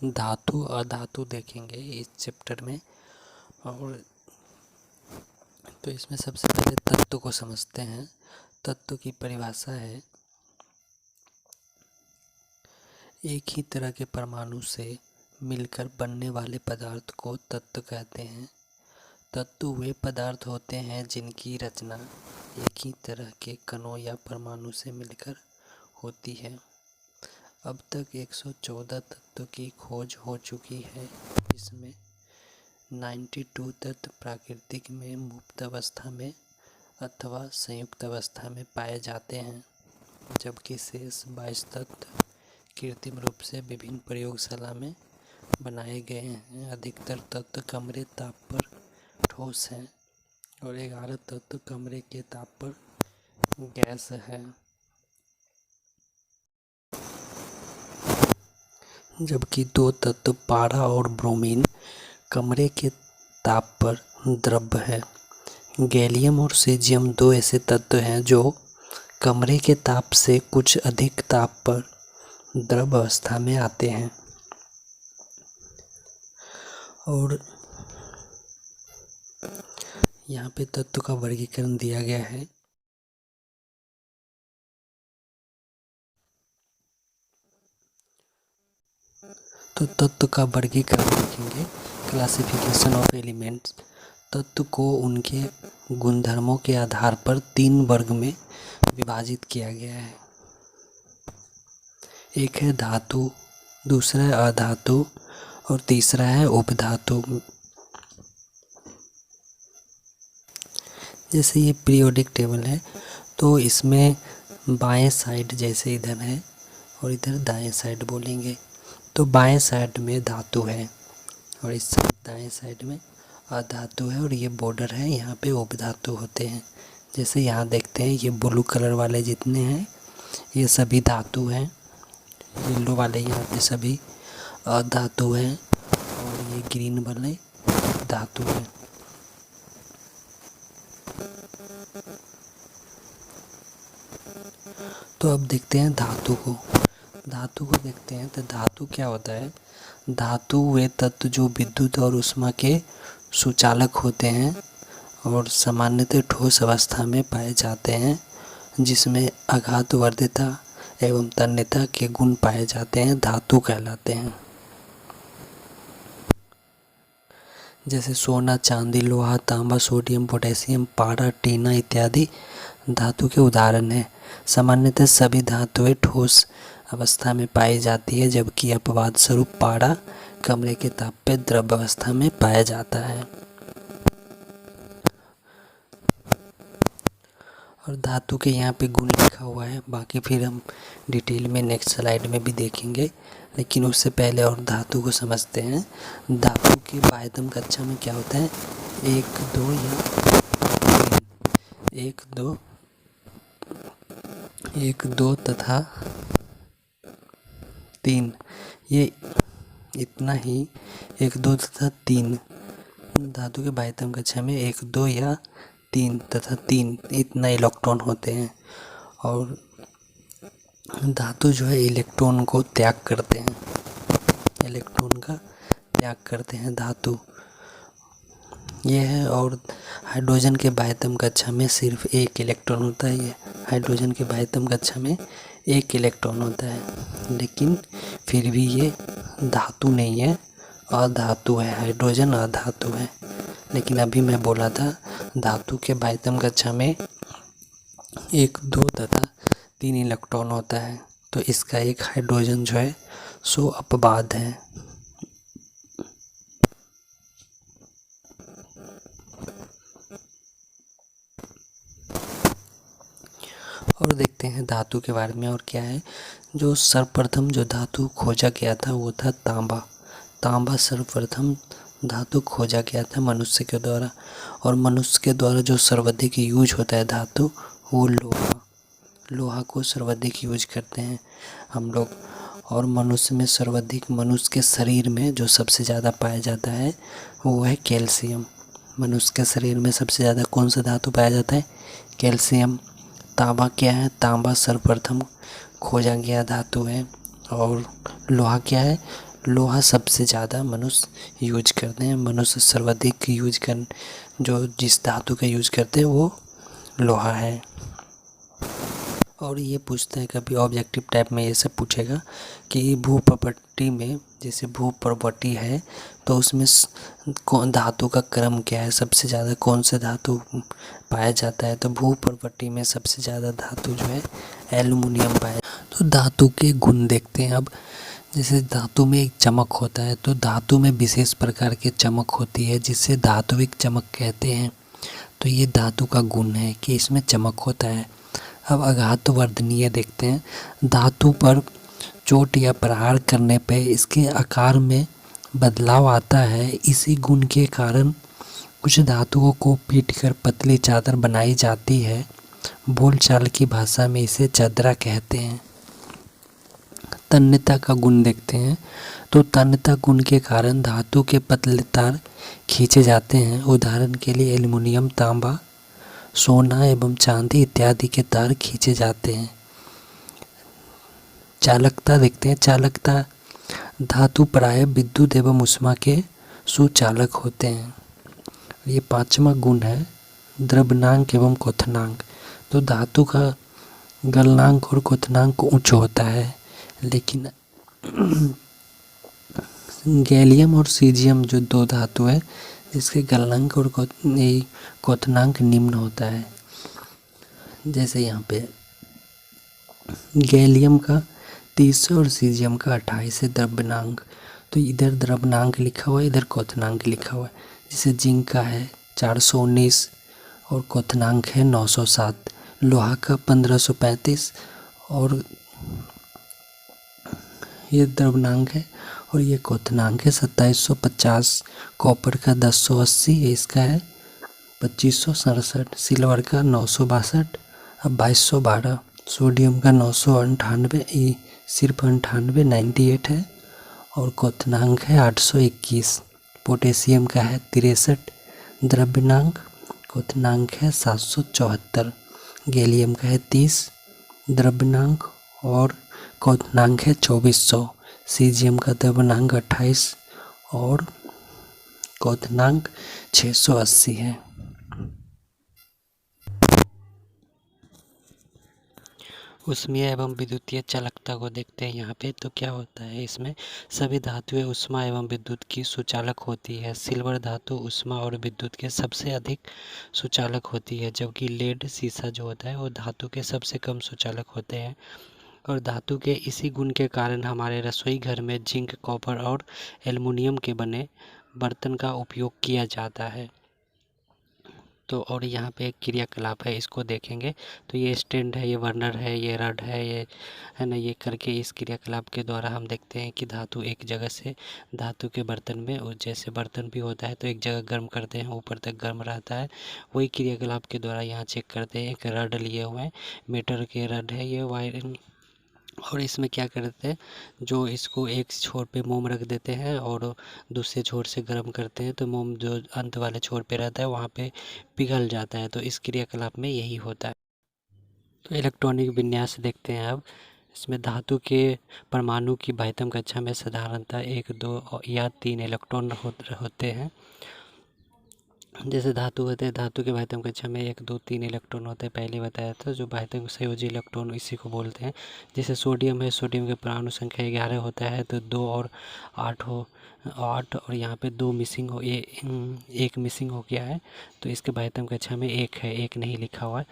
धातु अधातु देखेंगे इस चैप्टर में। और तो इसमें सबसे पहले तत्व को समझते हैं। तत्व की परिभाषा है, एक ही तरह के परमाणु से मिलकर बनने वाले पदार्थ को तत्व कहते हैं। तत्व वे पदार्थ होते हैं जिनकी रचना एक ही तरह के कणों या परमाणु से मिलकर होती है। अब तक 114 तत्व की खोज हो चुकी है। इसमें 92 तत्व प्राकृतिक में मुक्त अवस्था में अथवा संयुक्त अवस्था में पाए जाते हैं, जबकि शेष 22 तत्व कृत्रिम रूप से विभिन्न प्रयोगशाला में बनाए गए हैं। अधिकतर तत्व कमरे ताप पर ठोस हैं और 11 तत्व कमरे के ताप पर गैस है, जबकि 2 तत्व पारा और ब्रोमीन कमरे के ताप पर द्रव है। गैलियम और सीजियम 2 ऐसे तत्व हैं जो कमरे के ताप से कुछ अधिक ताप पर द्रव अवस्था में आते हैं। और यहाँ पे तत्व का वर्गीकरण दिया गया है। तो तत्व का वर्गीकरण देखेंगे, क्लासिफिकेशन ऑफ एलिमेंट्स। तत्व को उनके गुणधर्मों के आधार पर 3 वर्ग में विभाजित किया गया है। एक है धातु, दूसरा है अधातु और तीसरा है उपधातु। जैसे ये पीरियोडिक टेबल है, तो इसमें बाएं साइड जैसे इधर है और इधर दाएं साइड बोलेंगे, तो बाएं साइड में धातु है और इस दाएं साइड में अधातु है और ये बॉर्डर है, यहाँ पे उपधातु होते हैं। जैसे यहाँ देखते हैं ये ब्लू कलर वाले जितने हैं ये सभी धातु हैं, येलो वाले यहाँ पे सभी अधातु हैं और ये ग्रीन वाले धातु हैं। तो अब देखते हैं धातु को। धातु को देखते हैं तो धातु क्या होता है। धातु वे तत्व जो विद्युत और ऊष्मा के सुचालक होते हैं और सामान्यतः ठोस अवस्था में पाए जाते हैं, जिसमें आघातवर्ध्यता एवं तन्यता के गुण पाए जाते हैं, धातु कहलाते हैं। जैसे सोना, चांदी, लोहा, तांबा, सोडियम, पोटेशियम, पारा, टीना इत्यादि धातु के उदाहरण हैं। सामान्यतः सभी धातुएं ठोस अवस्था में पाई जाती है, जबकि अपवाद स्वरूप पारा कमरे के ताप पे द्रव अवस्था में पाया जाता है। और धातु के यहाँ पे गुण लिखा हुआ है, बाकी फिर हम डिटेल में नेक्स्ट स्लाइड में भी देखेंगे, लेकिन उससे पहले और धातु को समझते हैं। धातु की बाह्यतम कक्षा में क्या होता है, 1, 2 या 1, 2 तथा 3, ये इतना ही 1, 2 तथा 3 धातु के बाह्यतम कक्षा में 1, 2 या 3 तथा 3 इतना इलेक्ट्रॉन होते हैं। और धातु जो है इलेक्ट्रॉन को त्याग करते हैं, इलेक्ट्रॉन का त्याग करते हैं धातु, ये है। और हाइड्रोजन के बाह्यतम कक्षा में सिर्फ 1 इलेक्ट्रॉन होता है। ये हाइड्रोजन के बाह्यतम कक्षा में 1 इलेक्ट्रॉन होता है, लेकिन फिर भी ये धातु नहीं है, अधातु है। हाइड्रोजन अधातु है, लेकिन अभी मैं बोला था धातु के बाह्यतम कक्षा में 1, 2 तथा 3 इलेक्ट्रॉन होता है, तो इसका एक हाइड्रोजन जो है सो अपवाद है। और देखते हैं धातु के बारे में और क्या है। जो सर्वप्रथम जो धातु खोजा गया था वो था तांबा। तांबा सर्वप्रथम धातु खोजा गया था मनुष्य के द्वारा, और मनुष्य के द्वारा जो सर्वाधिक यूज होता है धातु वो लोहा को सर्वाधिक यूज करते हैं हम लोग। और मनुष्य में सर्वाधिक, मनुष्य के शरीर में जो सबसे ज़्यादा पाया जाता है वो है कैल्शियम। मनुष्य के शरीर में सबसे ज़्यादा कौन सा धातु पाया जाता है, कैल्शियम। तांबा क्या है, तांबा सर्वप्रथम खोजा गया धातु है। और लोहा क्या है, लोहा सबसे ज़्यादा मनुष्य यूज करते हैं। मनुष्य सर्वाधिक यूज कर जो जिस धातु का यूज करते हैं वो लोहा है। और ये पूछता है कभी ऑब्जेक्टिव टाइप में ये सब पूछेगा कि भू प्रॉपर्टी में, जैसे भू प्रॉपर्टी है तो उसमें कौन धातु का क्रम क्या है, सबसे ज़्यादा कौन से धातु पाया जाता है। तो भू प्रॉपर्टी में सबसे ज़्यादा धातु जो है एल्युमिनियम पाया। तो धातु के गुण देखते हैं अब। जैसे धातु में एक चमक होता है, तो धातु में विशेष प्रकार की चमक होती है जिसे धात्विक चमक कहते हैं। तो ये धातु का गुण है कि इसमें चमक होता है। अब आघात वर्धनीय देखते हैं। धातु पर चोट या प्रहार करने पे इसके आकार में बदलाव आता है। इसी गुण के कारण कुछ धातुओं को पीटकर पतली चादर बनाई जाती है। बोलचाल की भाषा में इसे चदरा कहते हैं। तन्यता का गुण देखते हैं। तो तन्यता गुण के कारण धातु के पतले तार खींचे जाते हैं। उदाहरण के लिए एल्युमिनियम, तांबा, सोना एवं चांदी इत्यादि के तार खींचे जाते हैं। चालकता देखते हैं। चालकता धातु प्राय विद्युत एवं ऊष्मा के सुचालक होते हैं। ये पांचवा गुण है द्रव्यनांक एवं क्वथनांक। तो धातु का गलनांक और क्वथनांक उच्च होता है, लेकिन गैलियम और सीजियम जो दो धातु है जिसके गलनांक और क्वथनांक निम्न होता है। जैसे यहाँ पे गैलियम का 30 और सीजियम का 28 है द्रव्यनांक। तो इधर द्रव्यनांक लिखा हुआ है, इधर क्वथनांक लिखा हुआ है। जैसे जिंक का है 419 और क्वथनांक है 907। लोहा का 1535 और ये द्रव्यनांक है और ये क्वथनांक है 2750। कॉपर का 1080, इसका है 2567। सिल्वर का 962 अब 2212। सोडियम का 998, सिर्फ 98 98 है और क्वथनांक है 821। पोटेशियम का है 63 द्रव्यनांक, क्वथनांक है 774। गैलियम का है 30 द्रव्यनांक और क्वथनांक है 2400। सीजियम का द्रव्यनांक 28 और क्वथनांक 680 है। ऊष्मीय एवं विद्युतीय चालकता को देखते हैं यहाँ पे। तो क्या होता है, इसमें सभी धातुएं ऊष्मा एवं विद्युत की सुचालक होती है। सिल्वर धातु ऊष्मा और विद्युत के सबसे अधिक सुचालक होती है, जबकि लेड सीसा जो होता है वो धातु के सबसे कम सुचालक होते हैं। और धातु के इसी गुण के कारण हमारे रसोई घर में जिंक, कॉपर और एल्युमिनियम के बने बर्तन का उपयोग किया जाता है। तो और यहाँ पे एक क्रियाकलाप है, इसको देखेंगे। तो ये स्टैंड है, ये बर्नर है, ये रड है, ये है ना, ये करके इस क्रियाकलाप के द्वारा हम देखते हैं कि धातु एक जगह से धातु के बर्तन में, और जैसे बर्तन भी होता है तो एक जगह गर्म करते हैं, ऊपर तक गर्म रहता है। वही क्रियाकलाप के द्वारा यहाँ चेक करते हैं। एक रड लिए हुए हैं, मीटर के रड है ये वायर। और इसमें क्या करते हैं, जो इसको एक छोर पे मोम रख देते हैं और दूसरे छोर से गर्म करते हैं, तो मोम जो अंत वाले छोर पे रहता है वहाँ पे पिघल जाता है। तो इस क्रियाकलाप में यही होता है। तो इलेक्ट्रॉनिक विन्यास देखते हैं अब। इसमें धातु के परमाणु की बाह्यतम कक्षा में साधारणतः 1, 2 या 3 इलेक्ट्रॉन होते हैं। जैसे धातु होते हैं, धातु के बाह्यतम कक्षा में 1, 2, 3 इलेक्ट्रॉन होते हैं, पहले बताया था। जो बाह्यतम संयोजी इलेक्ट्रॉन इसी को बोलते हैं। जैसे सोडियम है, सोडियम के परमाणु संख्या 11 होता है, तो 2 और 8 और यहाँ पे 2 मिसिंग हो, एक मिसिंग हो गया है, तो इसके बाह्यतम कक्षा में 1 है, 1 नहीं लिखा हुआ है।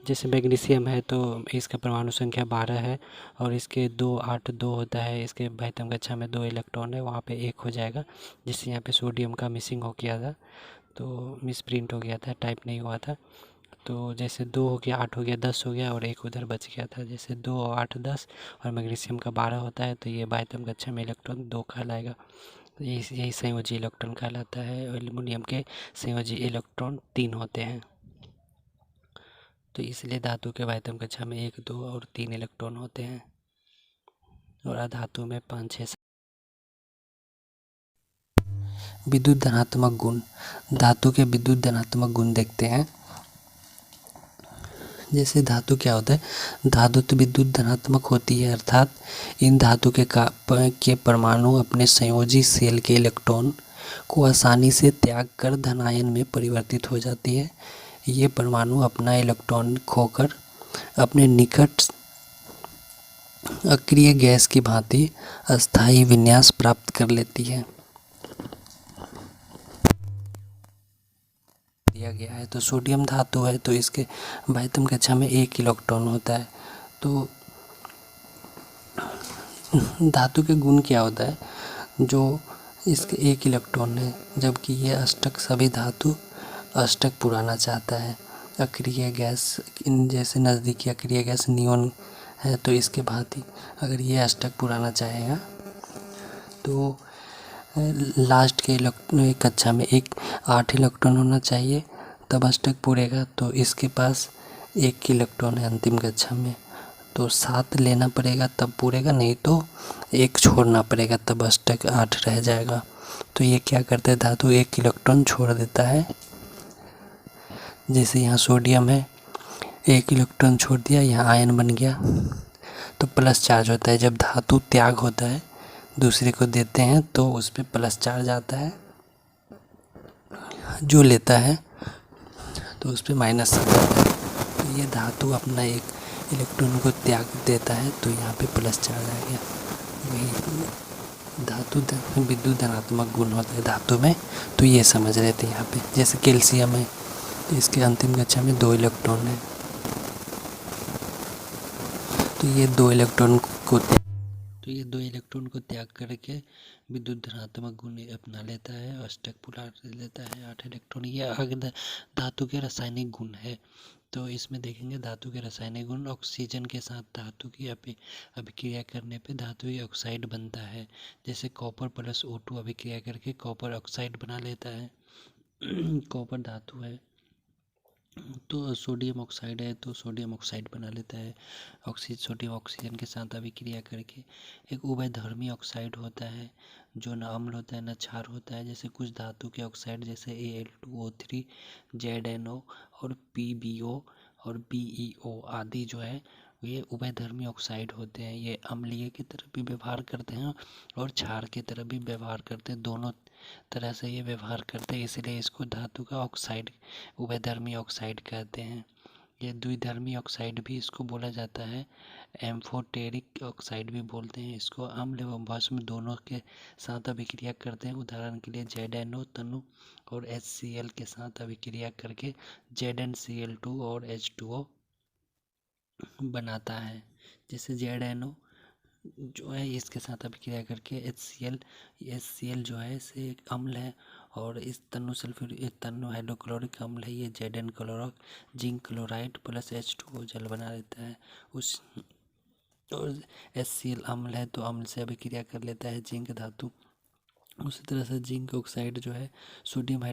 जैसे मैग्नीशियम है तो इसका परमाणु संख्या 12 है और इसके 2, 8, 2 होता है, इसके बाह्यतम कक्षा में 2 इलेक्ट्रॉन है, वहाँ पे 1 हो जाएगा। जिससे यहाँ पे सोडियम का मिसिंग हो गया था, तो मिस प्रिंट हो गया था, टाइप नहीं हुआ था। तो जैसे 2 हो गया, 8 हो गया, 10 हो गया और 1 उधर बच गया था। जैसे 2 और 8, 10 और मैग्नीशियम का 12 होता है, तो ये बाह्यतम कक्षा में इलेक्ट्रॉन 2 कहलाएगा। तो यही संयोजी इलेक्ट्रॉन कहलाता है। एल्युमिनियम के संयोजी इलेक्ट्रॉन 3 होते हैं। तो इसलिए धातु के बाह्यतम कक्षा में 1, 2 और 3 इलेक्ट्रॉन होते हैं और अधातु में 5, 6। विद्युत धनात्मक गुण। धातु के विद्युत धनात्मक गुण देखते हैं। जैसे धातु क्या होता है, धातु तो विद्युत धनात्मक होती है, अर्थात इन धातु के परमाणु अपने संयोजी शेल के इलेक्ट्रॉन को आसानी से त्याग कर धनायन में परिवर्तित हो जाती है। ये परमाणु अपना इलेक्ट्रॉन खोकर अपने निकट अक्रिय गैस की भांति अस्थायी विन्यास प्राप्त कर लेती है। दिया गया है तो सोडियम धातु है, तो इसके बाह्यतम कक्षा में 1 इलेक्ट्रॉन होता है। तो धातु के गुण क्या होता है, जो इसके 1 इलेक्ट्रॉन है, जबकि ये अष्टक सभी धातु अष्टक पुराना चाहता है। अक्रिय गैस जैसे नज़दीकी अक्रिय गैस नियोन है, तो इसके भांति अगर ये अष्टक पुराना चाहेगा तो लास्ट के कक्षा में 8 इलेक्ट्रॉन होना चाहिए, तब अष्टक पूरेगा। तो इसके पास 1 इलेक्ट्रॉन है अंतिम कक्षा में, तो 7 लेना पड़ेगा तब पूरेगा, नहीं तो 1 छोड़ना पड़ेगा, तब अष्टक 8 रह जाएगा। तो ये क्या करता है, धातु 1 इलेक्ट्रॉन छोड़ देता है। जैसे यहाँ सोडियम है, 1 इलेक्ट्रॉन छोड़ दिया, यहाँ आयन बन गया, तो प्लस चार्ज होता है। जब धातु त्याग होता है, दूसरे को देते हैं, तो उस पर प्लस चार्ज आता है, जो लेता है तो उस पर माइनस आता है। तो ये धातु अपना 1 इलेक्ट्रॉन को त्याग देता है, तो यहाँ पे प्लस चार्ज आ गया। वही धातु विद्युत धनात्मक गुण होता है धातु में, तो ये समझ रहे थे यहाँ पे। जैसे कैल्शियम है, तो इसके अंतिम कक्षा में 2 इलेक्ट्रॉन है, तो ये 2 इलेक्ट्रॉन को त्याग करके विद्युत धनात्मक गुण अपना लेता है, अष्टक पूरा लेता है, 8 इलेक्ट्रॉन। ये धातु के रासायनिक गुण है। तो इसमें देखेंगे धातु के रासायनिक गुण, ऑक्सीजन के साथ धातु की अभिक्रिया करने पे धातु ऑक्साइड बनता है। जैसे कॉपर प्लस O2 अभिक्रिया करके कॉपर ऑक्साइड बना लेता है। कॉपर धातु है, तो सोडियम ऑक्साइड है, तो सोडियम ऑक्साइड बना लेता है। सोडियम ऑक्सीजन के साथ अभिक्रिया करके एक उभयधर्मी ऑक्साइड होता है, जो न अम्ल होता है न क्षार होता है। जैसे कुछ धातु के ऑक्साइड जैसे Al2O3, ZnO और PbO और BeO आदि जो है ये उभयधर्मी ऑक्साइड होते हैं। ये अम्लीय की तरफ भी व्यवहार करते हैं और क्षार की तरफ भी व्यवहार करते हैं, दोनों तरह से ये व्यवहार करते हैं, इसलिए इसको धातु का ऑक्साइड उभयधर्मी ऑक्साइड कहते हैं। ये द्विधर्मी ऑक्साइड भी इसको बोला जाता है, एम्फोटेरिक ऑक्साइड भी बोलते हैं इसको। अम्ल एवं भस्म दोनों के साथ अभिक्रिया करते हैं। उदाहरण के लिए ZnO तनु और HCl के साथ अभिक्रिया करके ZnCl2 और H2O बनाता है। जैसे ZnO जो है इसके साथ अभिक्रिया करके HCl जो है इसे एक अम्ल है, और इस तन्नु हाइड्रोक्लोरिक अम्ल है, ये Zn क्लोरोक जिंक क्लोराइड प्लस H2O जल बना देता है। और HCl अम्ल है, तो अम्ल से अभिक्रिया कर लेता है जिंक धातु। उसी तरह से जिंक ऑक्साइड जो है सोडियम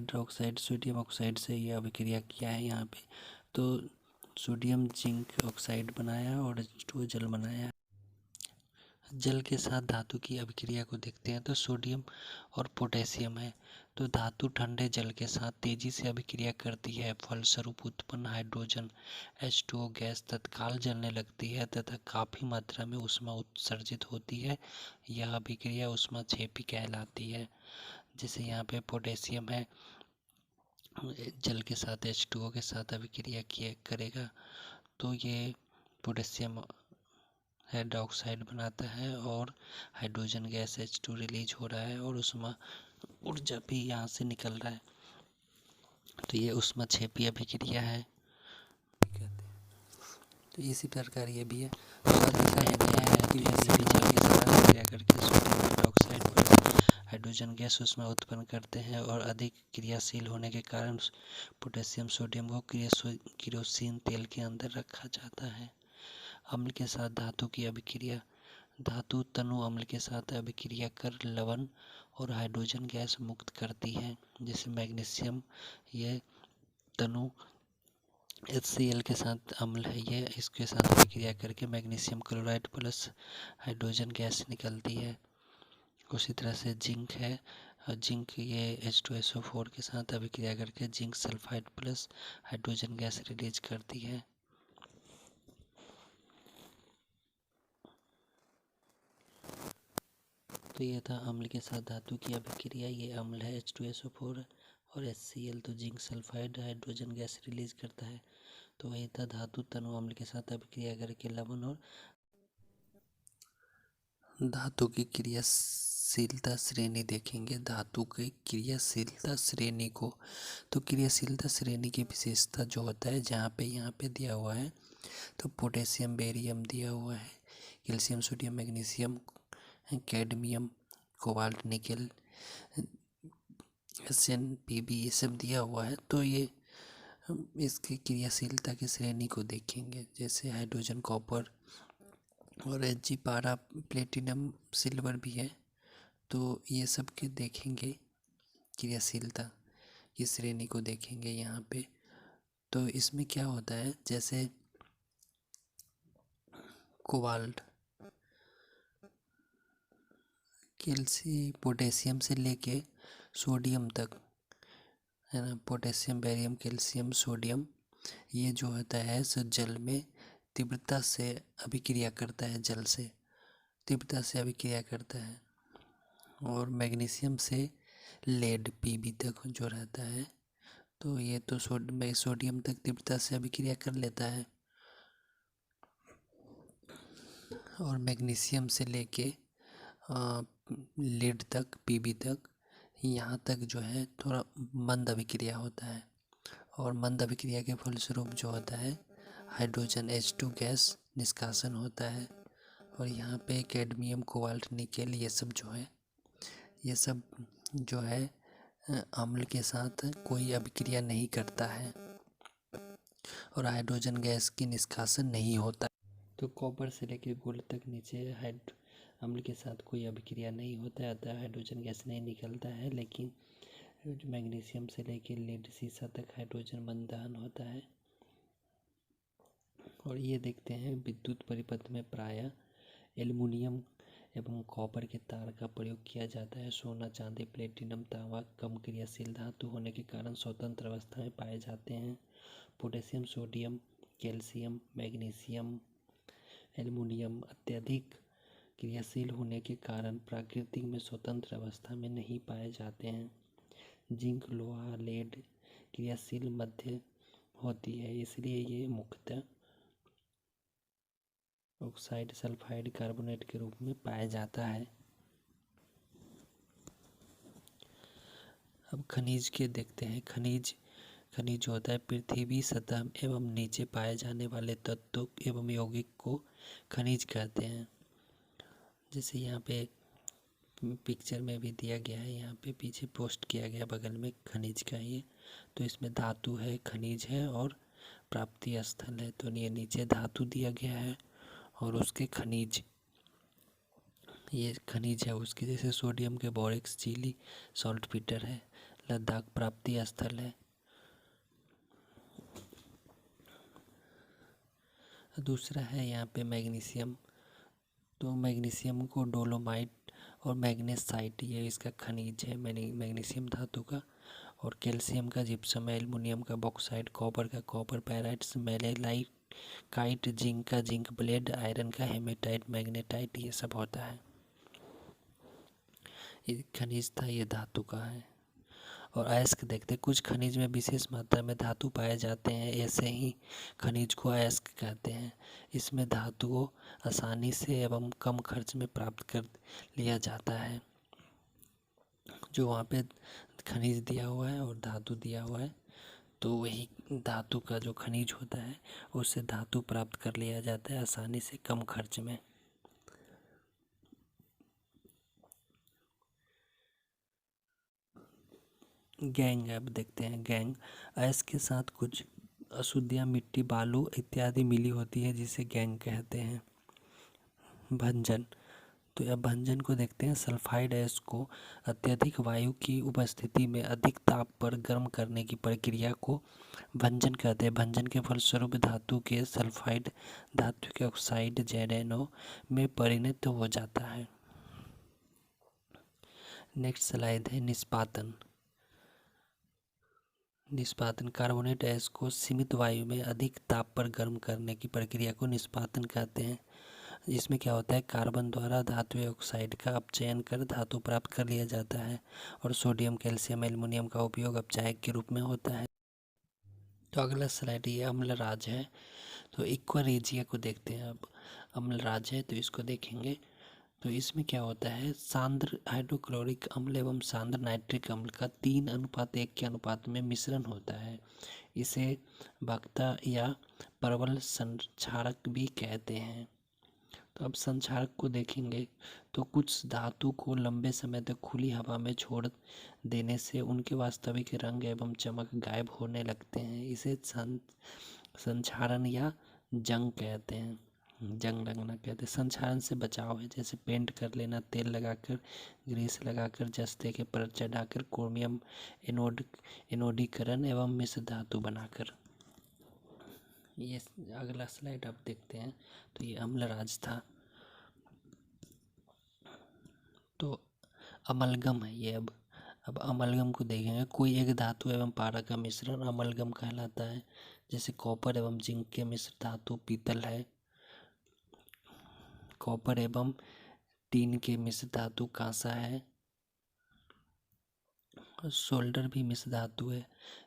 ऑक्साइड से ये अभिक्रिया किया है यहाँ पे, तो सोडियम जिंक ऑक्साइड बनाया और H2O जल बनाया। जल के साथ धातु की अभिक्रिया को देखते हैं, तो सोडियम और पोटेशियम है, तो धातु ठंडे जल के साथ तेजी से अभिक्रिया करती है, फलस्वरूप उत्पन्न हाइड्रोजन H2O गैस तत्काल जलने लगती है तथा काफ़ी मात्रा में ऊष्मा उत्सर्जित होती है। यह अभिक्रिया ऊष्माक्षेपी कहलाती है। जैसे यहाँ पे पोटेशियम है, जल के साथ H2O के साथ अभिक्रिया करेगा, तो ये पोटेशियम हाइड्रोक्साइड बनाता है और हाइड्रोजन गैस H2 रिलीज हो रहा है और ऊष्मा ऊर्जा भी यहाँ से निकल रहा है, तो ये ऊष्माक्षेपी अभिक्रिया है। तो इसी प्रकार ये भी है, करके सोडियम हाइड्रोक्साइड पर हाइड्रोजन गैस ऊष्मा उत्पन्न करते हैं और अधिक क्रियाशील होने के कारण पोटेशियम सोडियम को केरोसिन तेल के अंदर रखा जाता है। अम्ल के साथ धातु की अभिक्रिया, धातु तनु अम्ल के साथ अभिक्रिया कर लवण और हाइड्रोजन गैस मुक्त करती है। जैसे मैग्नीशियम, यह तनु HCl के साथ अम्ल है, ये इसके साथ अभिक्रिया करके magnesium chloride plus hydrogen gas निकलती है। उसी तरह से जिंक है, जिंक ये H2SO4 के साथ अभिक्रिया करके zinc sulphide plus hydrogen gas release करती है। तो ये था अम्ल के साथ धातु की अभिक्रिया। ये अम्ल है H2SO4 और HCl, तो zinc sulphide hydrogen gas release करता है। तो वही था धातु तनु अम्ल के साथ अभिक्रिया करके लवण और धातु की क्रियाशीलता श्रेणी देखेंगे। धातु की क्रियाशीलता श्रेणी को, तो क्रियाशीलता श्रेणी की विशेषता जो होता है, जहाँ पे यहाँ पे दिया हुआ है, तो पोटेशियम बेरियम दिया हुआ है, calcium sodium magnesium cadmium cobalt nickel SnPb ये सब दिया हुआ है। तो ये इसकी क्रियाशीलता की श्रेणी को देखेंगे, जैसे हाइड्रोजन कॉपर और Hg पारा प्लेटिनम सिल्वर भी है। तो ये सब के देखेंगे, क्रियाशीलता की श्रेणी को देखेंगे यहाँ पे। तो इसमें क्या होता है, जैसे कोबाल्ट पोटेशियम से लेके सोडियम तक है ना, पोटेशियम बेरियम कैल्शियम सोडियम, ये जो होता है सो जल में तीव्रता से अभिक्रिया करता है, जल से तीव्रता से अभिक्रिया करता है। और मैग्नीशियम से लेड Pb तक जो रहता है, तो ये तो सोडियम तक तीव्रता से अभिक्रिया कर लेता है। और मैग्नीशियम से लेके लेड तक Pb तक, यहाँ तक जो है थोड़ा मंद अभिक्रिया होता है। और मंद अभिक्रिया के फलस्वरूप जो होता है हाइड्रोजन H2 गैस निष्कासन होता है। और यहाँ पे कैडमियम कोबाल्ट निकेल ये सब जो है अम्ल के साथ कोई अभिक्रिया नहीं करता है और हाइड्रोजन गैस की निष्कासन नहीं होता। तो कॉपर से लेकर गोल्ड तक नीचे अम्ल के साथ कोई अभिक्रिया नहीं होता है, अतः हाइड्रोजन गैस नहीं निकलता है। लेकिन मैग्नीशियम से लेकर लेड सीसा तक हाइड्रोजन बंध दहन होता है। और ये देखते हैं विद्युत परिपथ में प्रायः एल्युमिनियम एवं कॉपर के तार का प्रयोग किया जाता है। सोना चांदी प्लेटिनम तांबा कम क्रियाशील धातु होने के कारण स्वतंत्र अवस्था में पाए जाते हैं। Potassium sodium calcium magnesium aluminium अत्यधिक क्रियाशील होने के कारण प्रकृति में स्वतंत्र अवस्था में नहीं पाए जाते हैं। जिंक लोहा लेड क्रियाशील मध्य होती है, इसलिए ये मुख्यतः ऑक्साइड सल्फाइड कार्बोनेट के रूप में पाया जाता है। अब खनिज के देखते हैं। खनिज होता है पृथ्वी सतह एवं नीचे पाए जाने वाले तत्वों एवं यौगिक को खनिज कहते हैं। जैसे यहाँ पे पिक्चर में भी दिया गया है, यहाँ पे पीछे पोस्ट किया गया बगल में खनिज का ये। तो इसमें धातु है, खनिज है और प्राप्ति स्थल है। तो ये नीचे धातु दिया गया है और उसके खनिज, ये खनिज है उसके, जैसे सोडियम के बोरेक्स चिली सॉल्टपीटर है, लद्दाख प्राप्ति स्थल है। दूसरा है यहाँ पे मैग्नीशियम। तो मैग्नीशियम को डोलोमाइट और मैग्नेसाइट ये इसका खनिज है मैग्नीशियम धातु का। और कैल्शियम का जिप्सम, एल्युमिनियम का बॉक्साइट, कॉपर का कॉपर पैराइट्स, मेलेलाइट, जिंक का जिंक ब्लेड, आयरन का हेमेटाइट मैग्नेटाइट, ये सब होता है। ये खनिज था, ये धातु का है। और अयस्क देखते, कुछ खनिज में विशेष मात्रा में धातु पाए जाते हैं, ऐसे ही खनिज को अयस्क कहते हैं। इसमें धातु को आसानी से एवं कम खर्च में प्राप्त कर लिया जाता है। जो वहाँ पे खनिज दिया हुआ है और धातु दिया हुआ है, तो वही धातु का जो खनिज होता है उससे धातु प्राप्त कर लिया जाता है आसानी से कम खर्च में। गैंग अब देखते हैं। गैंग अयस्क के साथ कुछ अशुद्धियाँ मिट्टी बालू इत्यादि मिली होती है, जिसे गैंग कहते हैं। भंजन, तो अब भंजन को देखते हैं। सल्फाइड अयस्क को अत्यधिक वायु की उपस्थिति में अधिक ताप पर गर्म करने की प्रक्रिया को भंजन कहते हैं। भंजन के फलस्वरूप धातु के सल्फाइड धातु के ऑक्साइड ZnO में परिणत हो जाता है। नेक्स्ट स्लाइड है निष्पादन। कार्बोनेट अयस्क को सीमित वायु में अधिक ताप पर गर्म करने की प्रक्रिया को निष्पादन कहते हैं। इसमें क्या होता है, कार्बन द्वारा धातु ऑक्साइड का अपचयन कर धातु प्राप्त कर लिया जाता है और सोडियम, कैल्शियम, एल्युमिनियम का उपयोग अपचायक के रूप में होता है। तो अगला स्लाइड ये अम्लराज है। तो एक्वा रेजिया को देखते हैं। अब अम्लराज है तो इसको देखेंगे। तो इसमें क्या होता है, सांद्र हाइड्रोक्लोरिक अम्ल एवं सांद्र नाइट्रिक अम्ल का 3:1 के अनुपात में मिश्रण होता है। इसे वक्ता या प्रबल संक्षारक भी कहते हैं। तो अब संक्षारक को देखेंगे तो कुछ धातु को लंबे समय तक खुली हवा में छोड़ देने से उनके वास्तविक रंग एवं चमक गायब होने लगते हैं। इसे संक्षारण या जंग कहते हैं, जंग लगना कहते हैं। संक्षारण से बचाव है, जैसे पेंट कर लेना, तेल लगाकर, ग्रीस लगाकर, जस्ते के परत चढ़ाकर, क्रोमियम एनोडीकरण एवं मिश्र धातु बनाकर। ये अगला स्लाइड आप देखते हैं। तो ये अम्लराज था। तो अमलगम है ये। अब अमलगम को देखेंगे। कोई एक धातु एवं पारा का मिश्रण अमलगम कहलाता है। जैसे कॉपर एवं जिंक के मिश्र धातु पीतल है। कॉपर एवं टीन के मिश्र धातु कांसा है। सोल्डर भी मिश्र धातु है।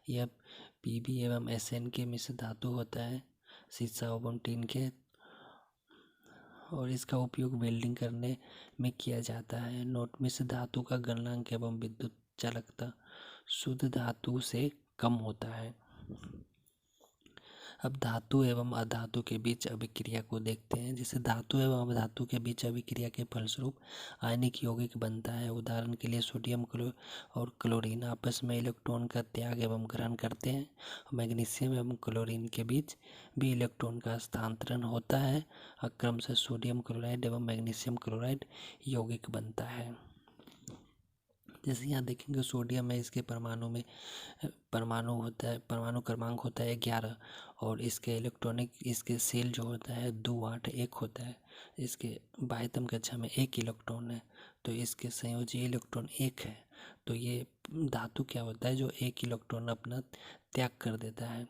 यह पीबी एवं एसएन के मिश्र धातु होता है, शीशा एवं टीन के, और इसका उपयोग वेल्डिंग करने में किया जाता है। नोट मिश्र धातु का गलनांक एवं विद्युत चालकता शुद्ध धातु से कम होता है। अब धातु एवं अधातु के बीच अभिक्रिया को देखते हैं। जैसे धातु एवं अधातु के बीच अभिक्रिया के फलस्वरूप आयनिक यौगिक बनता है। उदाहरण के लिए सोडियम और क्लोरीन आपस में इलेक्ट्रॉन का त्याग एवं ग्रहण करते हैं। मैग्नीशियम एवं क्लोरीन के बीच भी इलेक्ट्रॉन का स्थानांतरण होता है। क्रमशः सोडियम क्लोराइड एवं मैग्नीशियम क्लोराइड यौगिक बनता है। जैसे यहाँ देखेंगे सोडियम है, इसके परमाणु होता है, परमाणु क्रमांक होता है 11 और इसके सेल जो होता है 2, 8, 1 होता है। इसके बाह्यतम कक्षा में 1 इलेक्ट्रॉन है, तो इसके संयोजी इलेक्ट्रॉन 1 है। तो ये धातु क्या होता है, जो 1 इलेक्ट्रॉन अपना त्याग कर देता है।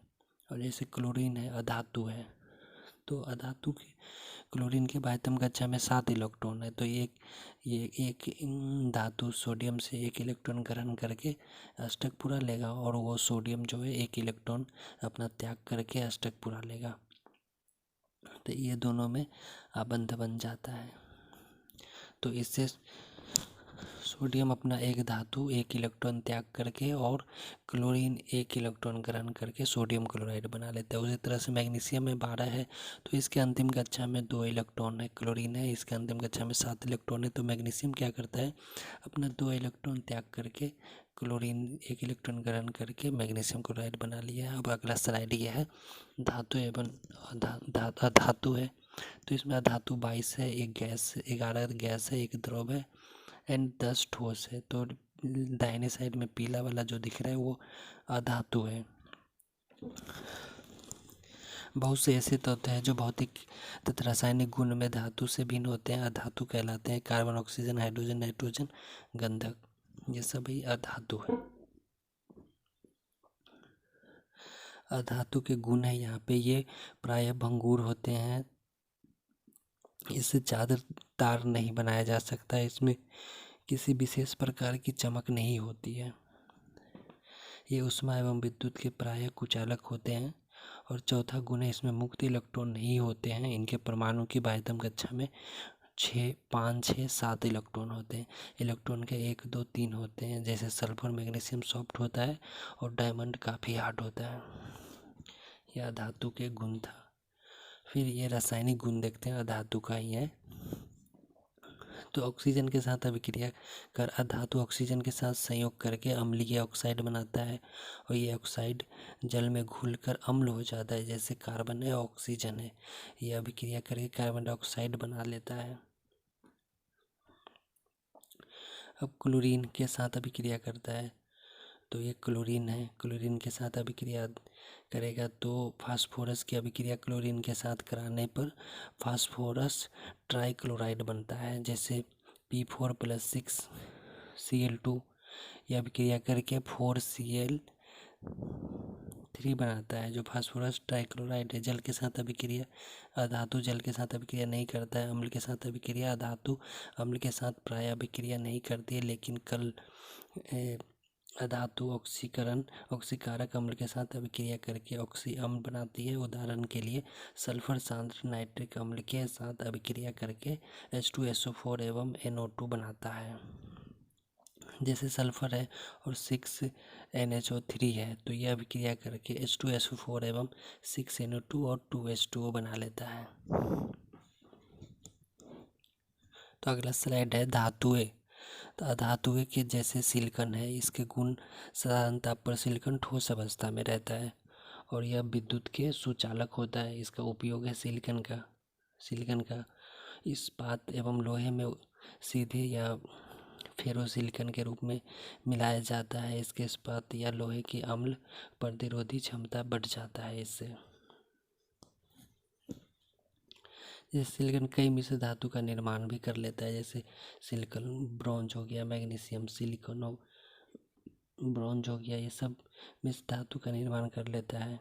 और जैसे क्लोरीन है, अधातु है, तो अधातु के क्लोरीन के बाह्यतम कक्षा में 7 इलेक्ट्रॉन है। तो ये एक धातु सोडियम से 1 इलेक्ट्रॉन ग्रहण करके अष्टक पूरा लेगा और वो सोडियम जो है 1 इलेक्ट्रॉन अपना त्याग करके अष्टक पूरा लेगा। तो ये दोनों में आबंध बन जाता है। तो इससे सोडियम अपना एक धातु 1 इलेक्ट्रॉन त्याग करके और क्लोरीन 1 इलेक्ट्रॉन ग्रहण करके सोडियम क्लोराइड बना लेता है। उसी तरह से मैग्नीशियम में 12 है, तो इसके अंतिम कक्षा में 2 इलेक्ट्रॉन है। क्लोरीन है, इसके अंतिम कक्षा में 7 इलेक्ट्रॉन है। तो मैग्नीशियम क्या करता है, अपना 2 इलेक्ट्रॉन त्याग करके क्लोरीन 1 इलेक्ट्रॉन ग्रहण करके मैग्नीशियम क्लोराइड बना लिया है। अब अगला स्लाइड ये है धातु एवं अधातु है। तो इसमें अधातु 22 है, 11 गैस है, 1 द्रव है एंड 10 ठोस है। तो दाहिने साइड में पीला वाला जो दिख रहा है वो अधातु है। बहुत से ऐसे तत्व हैं जो भौतिक तथा रासायनिक गुण में धातु से भिन्न होते हैं, अधातु कहलाते हैं। कार्बन, ऑक्सीजन, हाइड्रोजन, नाइट्रोजन, गंधक, ये सभी अधातु है। अधातु के गुण है यहाँ पे, ये प्रायः भंगुर होते हैं, इससे चादर तार नहीं बनाया जा सकता, इसमें किसी विशेष प्रकार की चमक नहीं होती है। ये ऊष्मा एवं विद्युत के प्रायः कुचालक होते हैं। और चौथा गुण है, इसमें मुक्त इलेक्ट्रॉन नहीं होते हैं। इनके परमाणु की बाह्यतम कक्षा में 5, 6, 7 इलेक्ट्रॉन होते हैं। इलेक्ट्रॉन के 1, 2, 3 होते हैं। जैसे सल्फर, मैग्नीशियम सॉफ्ट होता है और डायमंड काफ़ी हार्ड होता है। यह धातु के गुण था। फिर ये रासायनिक गुण देखते हैं, अधातु का ही है। तो ऑक्सीजन के साथ अभिक्रिया कर अधातु ऑक्सीजन के साथ संयोग करके अम्लीय ऑक्साइड बनाता है और ये ऑक्साइड जल में घुलकर अम्ल हो जाता है। जैसे कार्बन है, ऑक्सीजन है, ये अभिक्रिया करके कार्बन डाइऑक्साइड बना लेता है। अब क्लोरीन के साथ अभिक्रिया करता है, तो ये क्लोरीन है, क्लोरीन के साथ अभिक्रिया करेगा तो फास्फोरस की अभिक्रिया क्लोरीन के साथ कराने पर फास्फोरस ट्राइक्लोराइड बनता है। जैसे P4 + 6 Cl2, यह अभिक्रिया करके 4Cl 3 बनाता है। जो फास्फोरस ट्राइक्लोराइड है जल के साथ अभिक्रिया, अधातु जल के साथ अभिक्रिया नहीं करता है। अम्ल के साथ अभिक्रिया, अधातु अम्ल के साथ प्राय अभिक्रिया नहीं करती है, लेकिन कल अधातु ऑक्सीकारक अम्ल के साथ अभिक्रिया करके ऑक्सी अम्ल बनाती है। उदाहरण के लिए सल्फर सांद्र नाइट्रिक अम्ल के साथ अभिक्रिया करके H2SO4 एवं NO2 बनाता है। जैसे सल्फर है और 6NHO3 है, तो यह अभिक्रिया करके H2SO4 एवं 6NO2 और 2H2O बना लेता है। तो अगला स्लाइड है धातुएं। तो अधातुएं के जैसे सिलिकॉन है, इसके गुण साधारण ताप पर सिलिकॉन ठोस अवस्था में रहता है और यह विद्युत के सुचालक होता है। इसका उपयोग है सिलिकॉन का इस्पात एवं लोहे में सीधे या फेरोसिलिकॉन के रूप में मिलाया जाता है। इसके इस्पात या लोहे की अम्ल प्रतिरोधी क्षमता बढ़ जाता है इससे। जैसे सिलिकॉन कई मिश्र धातु का निर्माण भी कर लेता है, जैसे सिलिकॉन ब्रॉन्ज हो गया, मैग्नीशियम सिलिकॉन ब्रॉन्ज हो गया, ये सब मिश्र धातु का निर्माण कर लेता है।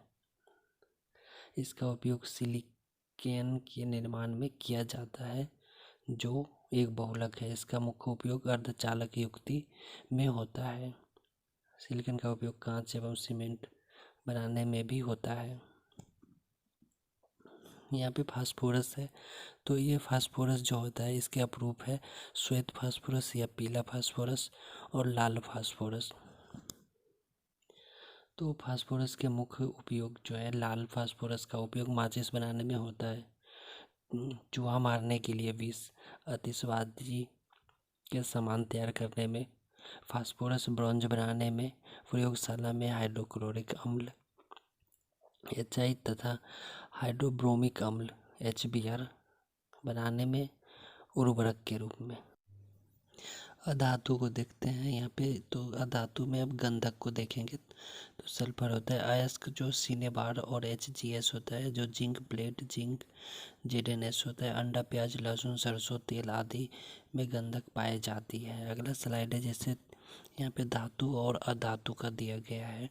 इसका उपयोग सिलिकॉन के निर्माण में किया जाता है जो एक बहुलक है। इसका मुख्य उपयोग अर्धचालक युक्ति में होता है। सिलिकॉन का उपयोग कांच एवं सीमेंट बनाने में भी होता है। यहाँ पे फास्फोरस है, तो ये फास्फोरस जो होता है इसके अपरूप है श्वेत फास्फोरस या पीला फास्फोरस और लाल फास्फोरस। तो फास्फोरस के मुख्य उपयोग जो है, लाल फास्फोरस का उपयोग माचिस बनाने में होता है, चूहा मारने के लिए विष, आतिशबाजी के सामान तैयार करने में, फास्फोरस ब्रॉन्ज बनाने में, प्रयोगशाला में हाइड्रोक्लोरिक अम्ल HI तथा हाइड्रोब्रोमिक अम्ल HBr बनाने में उर्वरक के रूप में। अधातु को देखते हैं यहाँ पे। तो अधातु में अब गंधक को देखेंगे तो सल्फर होता है, अयस्क जो सिनेबार और HGS होता है, जो जिंक प्लेट जिंक ZnS होता है, अंडा प्याज लहसुन सरसों तेल आदि में गंधक पाई जाती है। अगला स्लाइड है, जैसे यहाँ पे धातु और अधातु का दिया गया है।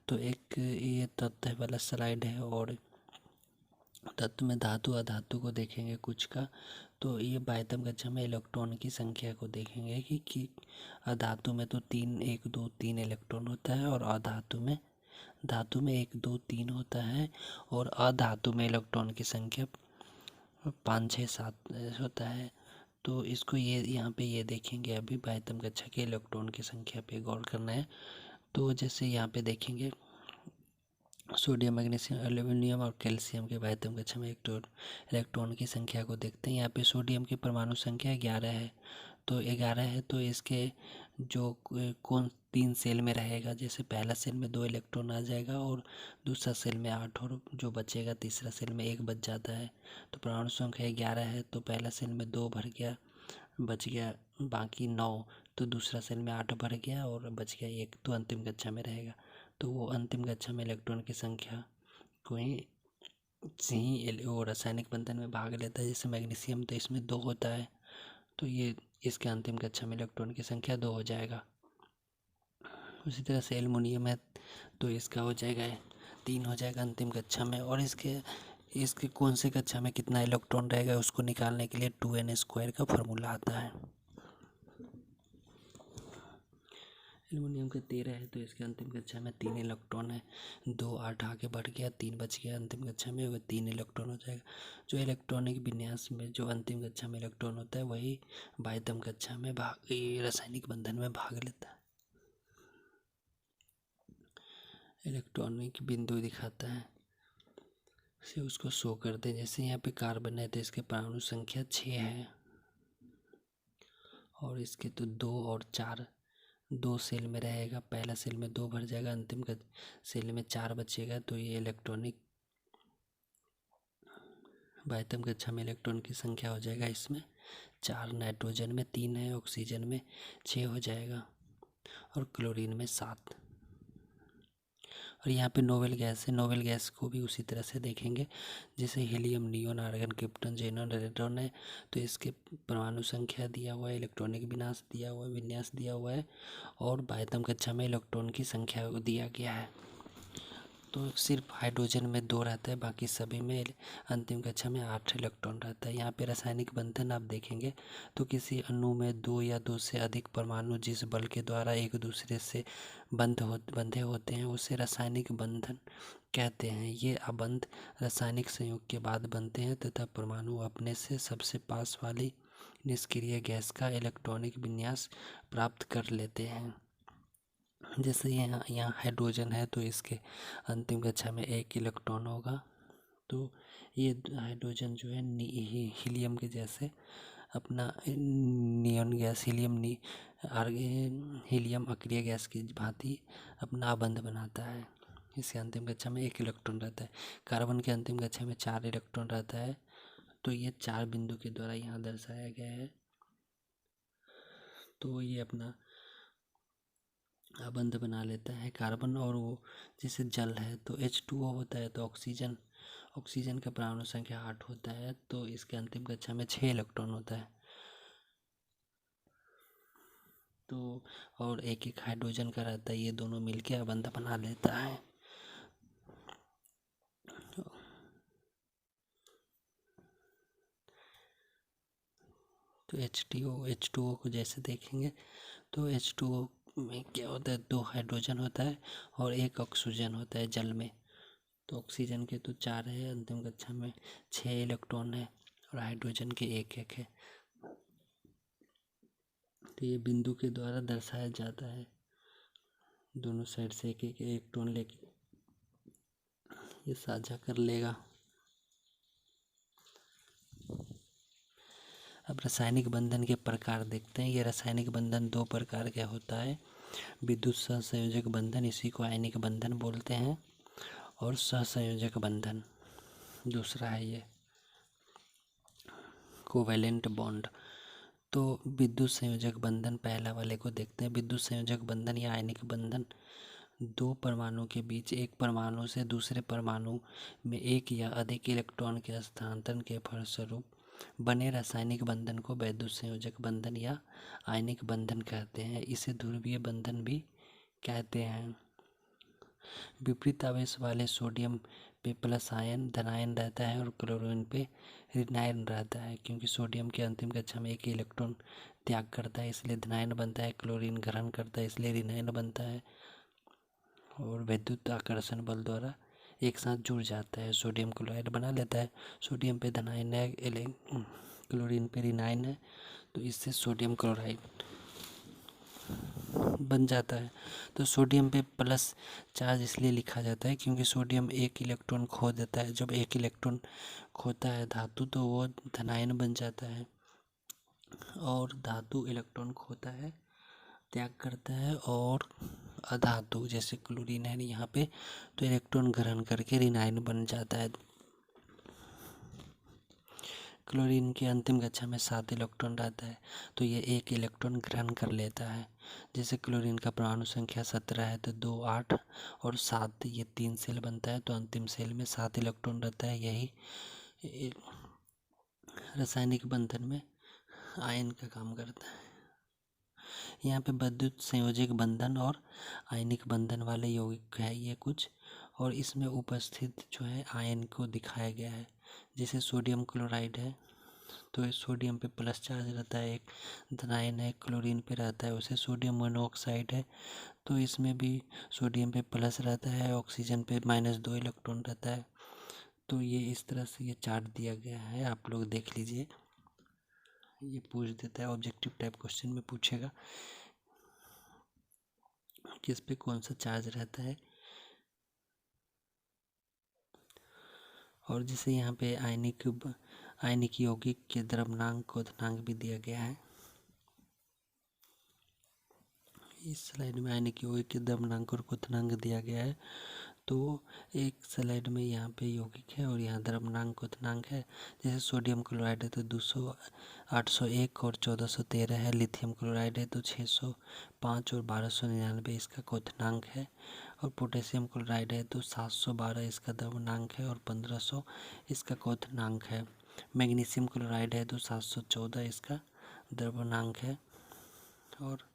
तो एक ये तथ्य वाला स्लाइड है और तत्व में धातु अधातु को देखेंगे कुछ का। तो ये 22वीं कक्षा में इलेक्ट्रॉन की संख्या को देखेंगे कि अधातु में तो 3 1 2 3 इलेक्ट्रॉन होता है और धातु में 1 2 3 होता है और अधातु में इलेक्ट्रॉन की संख्या 5 6 7 होता है। तो इसको ये यहाँ पे ये देखेंगे। अभी 22वीं कक्षा के इलेक्ट्रॉन की संख्या पे गौर करना है। तो जैसे यहाँ पे देखेंगे सोडियम मैग्नीशियम एल्यूमिनियम और कैल्शियम के 22वीं कक्षा में इलेक्ट्रॉन की संख्या को देखते हैं। यहाँ पे सोडियम की परमाणु संख्या 11 है। तो 11 है तो इसके जो कौन 3 सेल में रहेगा, जैसे पहला सेल में 2 इलेक्ट्रॉन आ जाएगा और दूसरा सेल में 8 और जो बचेगा तीसरा सेल में 1 बच जाता है। तो परमाणु संख्या 11 है तो पहला सेल में 2 भर गया, बच गया बाकी 9। तो दूसरा सेल में 8 भर गया और बच गया 1, तो अंतिम कक्षा में रहेगा। तो वो अंतिम कक्षा में इलेक्ट्रॉन की संख्या को ही वो रासायनिक बंधन में भाग लेता है। जैसे मैग्नीशियम तो इसमें 2 होता है, तो ये इसके अंतिम कक्षा में इलेक्ट्रॉन की संख्या 2 हो जाएगा। उसी तरह से एल्युमिनियम है तो इसका हो जाएगा 3 हो जाएगा अंतिम कक्षा में। और इसके कौन से कक्षा में कितना इलेक्ट्रॉन रहेगा उसको निकालने के लिए 2n² का फार्मूला आता है। एल्युमिनियम का 13 है तो इसके अंतिम कक्षा में 3 इलेक्ट्रॉन है, 2 8 आगे बढ़ गया 3 बच गया, अंतिम कक्षा में वह 3 इलेक्ट्रॉन हो जाएगा। जो इलेक्ट्रॉनिक विन्यास में जो अंतिम कक्षा में इलेक्ट्रॉन होता है वही 22वीं कक्षा में रासायनिक बंधन में भाग लेता है। इलेक्ट्रॉनिक बिंदु दिखाता है से उसको शो कर दे। जैसे यहाँ पे कार्बन है तो इसके परमाणु संख्या 6 है और इसके तो 2 और 4 2 सेल में रहेगा। पहला सेल में 2 भर जाएगा, अंतिम सेल में 4 बचेगा। तो ये इलेक्ट्रॉनिक 22वीं कक्षा में इलेक्ट्रॉन की संख्या हो जाएगा इसमें 4, नाइट्रोजन में 3 है, ऑक्सीजन में 6 हो जाएगा और क्लोरीन में 7। और यहाँ पे नोबेल गैस है, नोबेल गैस को भी उसी तरह से देखेंगे। जैसे helium neon argon krypton xenon रेट्रॉन है तो इसके परमाणु संख्या दिया हुआ है, इलेक्ट्रॉनिक विन्यास दिया हुआ है और 22वीं कक्षा में इलेक्ट्रॉन की संख्या को दिया गया है। तो सिर्फ हाइड्रोजन में 2 रहता है, बाकी सभी में अंतिम कक्षा में 8 इलेक्ट्रॉन रहता है। यहाँ पे रासायनिक बंधन आप देखेंगे तो किसी अणु में 2 या 2 से अधिक परमाणु जिस बल के द्वारा एक दूसरे से बंधे होते हैं उसे रासायनिक बंधन कहते हैं। ये आबंध रासायनिक संयोग के बाद बनते हैं तथा परमाणु अपने से सबसे पास वाली निष्क्रिय गैस का इलेक्ट्रॉनिक विन्यास प्राप्त कर लेते हैं। जैसे यहाँ हाइड्रोजन है तो इसके अंतिम कक्षा में 1 इलेक्ट्रॉन होगा। तो ये हाइड्रोजन जो है हीलियम के जैसे अपना नियॉन गैस हीलियम अक्रिय गैस की भांति अपना आबंध बनाता है। इसके अंतिम कक्षा में 1 इलेक्ट्रॉन रहता है। कार्बन के अंतिम कक्षा में 4 इलेक्ट्रॉन रहता है। तो ये 4 बिंदु के द्वारा यहाँ दर्शाया गया है। तो ये अपना आबंध बना लेता है कार्बन, और वो जैसे जल है तो H2O होता है, तो ऑक्सीजन का परमाणु संख्या 8 होता है। तो इसके अंतिम कक्षा में 6 इलेक्ट्रॉन होता है। तो और एक एक हाइड्रोजन का रहता है, ये दोनों मिलके आबंध बना लेता है। तो H2O को जैसे देखेंगे तो H2O में क्या होता है, 2 हाइड्रोजन होता है और 1 ऑक्सीजन होता है जल में। तो ऑक्सीजन के तो 4 है, अंतिम कक्षा में 6 इलेक्ट्रॉन है और हाइड्रोजन के 1 है। तो ये बिंदु के द्वारा दर्शाया जाता है। दोनों साइड से 1 इलेक्ट्रॉन लेके ये साझा कर लेगा। अब रासायनिक बंधन के प्रकार देखते हैं। ये रासायनिक बंधन 2 प्रकार का होता है। विद्युत सहसंयोजक बंधन, इसी को आयनिक बंधन बोलते हैं, और सहसंयोजक बंधन दूसरा है ये कोवैलेंट बॉन्ड। तो विद्युत संयोजक बंधन पहला वाले को देखते हैं। विद्युत संयोजक बंधन या आयनिक बंधन 2 परमाणु के बीच एक परमाणु से दूसरे परमाणु में 1 या अधिक इलेक्ट्रॉन के स्थानांतरण के फलस्वरूप बने रासायनिक बंधन को विद्युत संयोजक बंधन या आयनिक बंधन कहते हैं। इसे ध्रुवीय बंधन भी कहते हैं। विपरीत आवेश वाले सोडियम पे प्लस आयन धनायन रहता है और क्लोरीन पे ऋणायन रहता है। क्योंकि सोडियम के अंतिम कक्षा में 1 इलेक्ट्रॉन त्याग करता है इसलिए धनायन बनता है, क्लोरीन ग्रहण करता है इसलिए ऋणायन बनता है, और विद्युत आकर्षण बल द्वारा एक साथ जुड़ जाता है, सोडियम क्लोराइड बना लेता है। सोडियम पे धनायन है, क्लोरीन पे ऋणायन है, तो इससे सोडियम क्लोराइड बन जाता है। तो सोडियम पे प्लस चार्ज इसलिए लिखा जाता है क्योंकि सोडियम 1 इलेक्ट्रॉन खो देता है। जब 1 इलेक्ट्रॉन खोता है धातु तो वो धनायन बन जाता है, और धातु इलेक्ट्रॉन खोता है, त्याग करता है, और अधातु जैसे क्लोरीन है यहाँ पे तो इलेक्ट्रॉन ग्रहण करके ऋणायन बन जाता है। क्लोरीन के अंतिम कक्षा में 7 इलेक्ट्रॉन रहता है तो ये 1 इलेक्ट्रॉन ग्रहण कर लेता है। जैसे क्लोरीन का परमाणु संख्या 17 है तो 2, 8 और 7 ये 3 सेल बनता है, तो अंतिम सेल में 7 इलेक्ट्रॉन रहता है। यही रासायनिक बंधन में आयन का काम करता है। यहाँ पे विद्युत संयोजक बंधन और आयनिक बंधन वाले यौगिक है ये कुछ, और इसमें उपस्थित जो है आयन को दिखाया गया है। जैसे सोडियम क्लोराइड है तो इस सोडियम पे प्लस चार्ज रहता है, एक धनायन है, क्लोरीन पे रहता है उसे सोडियम मोनोऑक्साइड है, तो इसमें भी सोडियम पे प्लस रहता है, ऑक्सीजन पे -2 इलेक्ट्रॉन रहता है। तो ये इस तरह से ये चार्ट दिया गया है, आप लोग देख लीजिए। ये पूछ देता है, ऑब्जेक्टिव टाइप क्वेश्चन में पूछेगा किस पे कौन सा चार्ज रहता है। और जैसे यहाँ पे आयनिक यौगिक के द्रव्यमान क्वथनांक भी दिया गया है। इस स्लाइड में आयनिक यौगिक के द्रव्यमान और क्वथनांक दिया गया है। तो एक स्लाइड में यहाँ पे यौगिक है और यहाँ द्रव्यमान क्वथनांक है। जैसे सोडियम क्लोराइड है तो 801 और 1413 है। लिथियम क्लोराइड है तो 605 और 1299 इसका क्वथनांक है। और पोटेशियम क्लोराइड है तो 712 इसका द्रव्यमान है और 1500 इसका क्वथनांक है। मैग्नीशियम क्लोराइड है तो 714 इसका द्रव्यमान है। और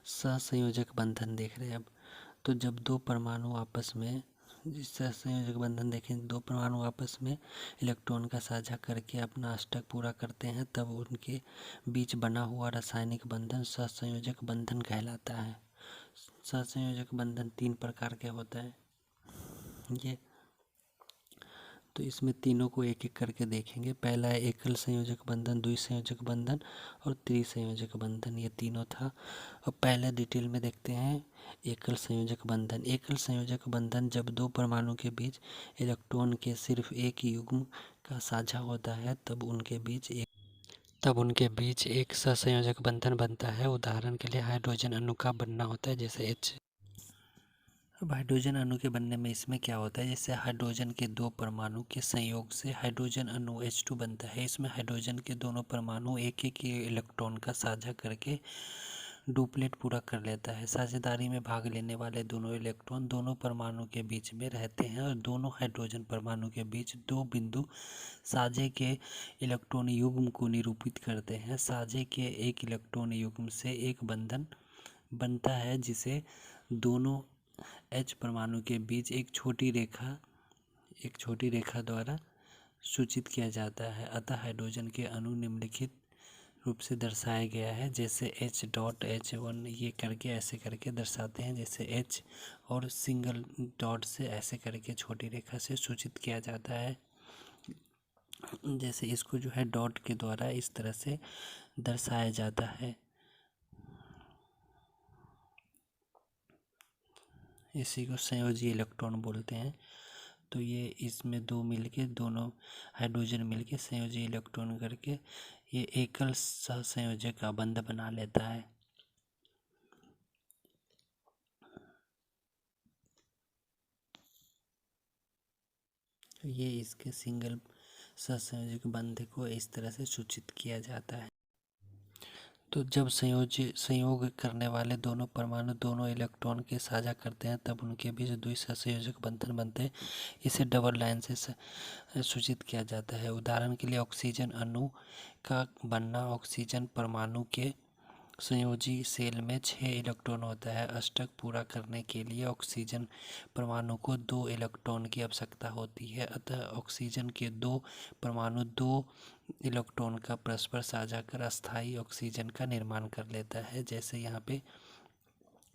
सहसंयोजक बंधन देख रहे हैं अब। तो जब दो परमाणु आपस में, जिस सहसंयोजक बंधन देखें, दो परमाणु आपस में इलेक्ट्रॉन का साझा करके अपना अष्टक पूरा करते हैं, तब उनके बीच बना हुआ रासायनिक बंधन सहसंयोजक बंधन कहलाता है। सहसंयोजक बंधन 3 प्रकार के होता है ये। तो इसमें तीनों को एक एक करके देखेंगे। पहला है एकल संयोजक बंधन, द्विसंयोजक बंधन और त्रिसंयोजक बंधन, ये तीनों था। अब पहले डिटेल में देखते हैं एकल संयोजक बंधन। एकल संयोजक बंधन जब दो परमाणु के बीच इलेक्ट्रॉन के सिर्फ एक युग्म का साझा होता है, तब उनके बीच एक सहसंयोजक बंधन बनता है। उदाहरण के लिए हाइड्रोजन अणु का बनना होता है, जैसे H। अब हाइड्रोजन अणु के बनने में इसमें क्या होता है, जैसे हाइड्रोजन के दो परमाणु के संयोग से हाइड्रोजन अणु H2 बनता है। इसमें हाइड्रोजन के दोनों परमाणु एक एक इलेक्ट्रॉन का साझा करके डुप्लेट पूरा कर लेता है। साझेदारी में भाग लेने वाले दोनों इलेक्ट्रॉन दोनों परमाणु के बीच में रहते हैं और दोनों हाइड्रोजन परमाणु के बीच दो बिंदु साझे के इलेक्ट्रॉन युग्म को निरूपित करते हैं। साझे के एक इलेक्ट्रॉन युग्म से एक बंधन बनता है, जिसे दोनों H परमाणु के बीच एक छोटी रेखा द्वारा सूचित किया जाता है। अतः हाइड्रोजन के अणु निम्नलिखित रूप से दर्शाया गया है, जैसे H.H1, ये करके ऐसे करके दर्शाते हैं, जैसे H और सिंगल डॉट से ऐसे करके छोटी रेखा से सूचित किया जाता है। जैसे इसको जो है डॉट के द्वारा इस तरह से दर्शाया जाता है। इसी को संयोजी इलेक्ट्रॉन बोलते हैं। तो ये इसमें दो मिलके, दोनों हाइड्रोजन मिलके संयोजी इलेक्ट्रॉन करके ये एकल सहसंयोजक का बंध बना लेता है। तो ये इसके सिंगल सहसंयोजक बंध को इस तरह से सूचित किया जाता है। तो जब संयोग करने वाले दोनों परमाणु दोनों इलेक्ट्रॉन के साझा करते हैं, तब उनके बीच द्विसहसंयोजक बंधन बनते हैं। इसे डबल लाइन से सूचित किया जाता है। उदाहरण के लिए ऑक्सीजन अणु का बनना, ऑक्सीजन परमाणु के संयोजी सेल में 6 इलेक्ट्रॉन होता है। अष्टक पूरा करने के लिए ऑक्सीजन परमाणु को 2 इलेक्ट्रॉन की आवश्यकता होती है। अतः ऑक्सीजन के दो परमाणु 2 इलेक्ट्रॉन का परस्पर साझा कर अस्थायी ऑक्सीजन का निर्माण कर लेता है, जैसे यहाँ पे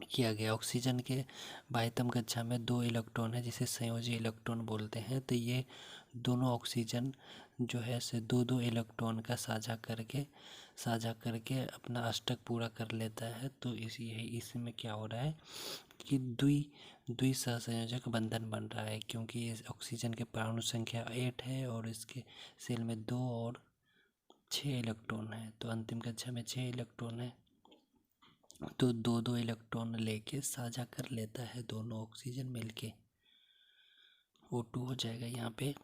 किया गया। ऑक्सीजन के बाह्यतम कक्षा में 2 इलेक्ट्रॉन है, जिसे संयोजी इलेक्ट्रॉन बोलते हैं। तो ये दोनों ऑक्सीजन जो है से 2-2 इलेक्ट्रॉन का साझा करके अपना अष्टक पूरा कर लेता है। तो इसमें क्या हो रहा है कि द्विसहसंयोजक बंधन बन रहा है, क्योंकि ये ऑक्सीजन के परमाणु संख्या 8 है और इसके सेल में 2 और 6 इलेक्ट्रॉन है। तो अंतिम कक्षा में 6 इलेक्ट्रॉन है, तो 2-2 इलेक्ट्रॉन लेके साझा कर लेता है दोनों ऑक्सीजन मिलके। O2 हो जाएगा यहाँ पे।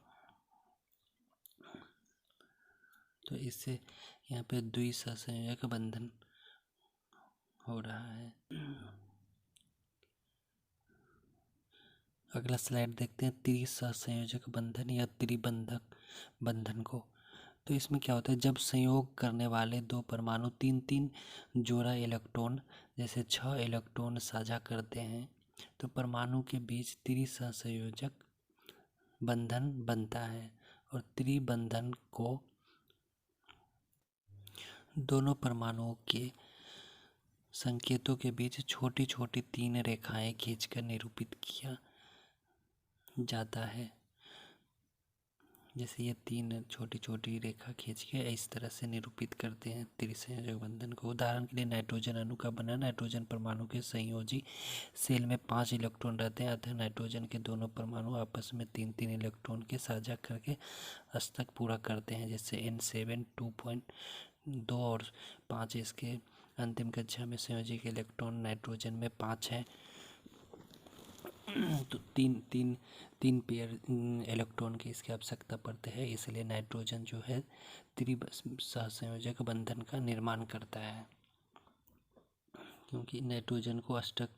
तो इससे यहाँ पे द्विसहसंयोजक बंधन हो रहा है। अगला स्लाइड देखते हैं त्रिसहसंयोजक बंधन या त्रिबंधक बंधन को। तो इसमें क्या होता है, जब संयोग करने वाले दो परमाणु 3-3 जोड़ा इलेक्ट्रॉन, जैसे 6 इलेक्ट्रॉन साझा करते हैं, तो परमाणु के बीच त्रिसहसंयोजक बंधन बनता है। और त्रिबंधन को दोनों परमाणुओं के संकेतों के बीच छोटी छोटी 3 रेखाएं खींचकर निरूपित किया जाता है। जैसे ये 3 छोटी छोटी रेखा खींच के इस तरह से निरूपित करते हैं त्रिसंयोजक बंधन को। उदाहरण के लिए नाइट्रोजन अणु का बना। नाइट्रोजन परमाणु के संयोजी सेल में 5 इलेक्ट्रॉन रहते हैं। अतः नाइट्रोजन के दोनों परमाणु आपस में 3-3 इलेक्ट्रॉन के साझा करके अष्टक पूरा करते हैं, जैसे N7 2.2 और 5। इसके अंतिम कक्षा में संयोजी के इलेक्ट्रॉन नाइट्रोजन में 5 है, तो तीन पेयर इलेक्ट्रॉन की इसकी आवश्यकता पड़ती है। इसलिए नाइट्रोजन जो है त्रिसहसंयोजक बंधन का निर्माण करता है, क्योंकि नाइट्रोजन को अष्टक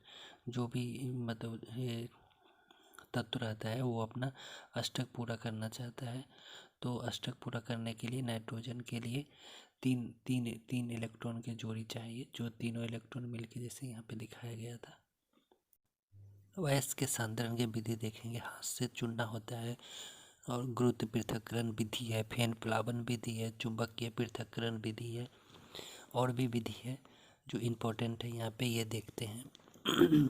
जो भी मतलब तत्व रहता है वो अपना अष्टक पूरा करना चाहता है। तो अष्टक पूरा करने के लिए नाइट्रोजन के लिए तीन इलेक्ट्रॉन की जोड़ी चाहिए, जो तीनों इलेक्ट्रॉन मिलके जैसे यहाँ पे दिखाया गया था। अब अयस्क के सांद्रण की विधि देखेंगे। हाथ से चुनना होता है और गुरुत्व पृथक्करण विधि है, फेन प्लावन विधि है, चुंबकीय पृथक्करण विधि है, और भी विधि है जो इम्पोर्टेंट है यहाँ पे, ये देखते हैं।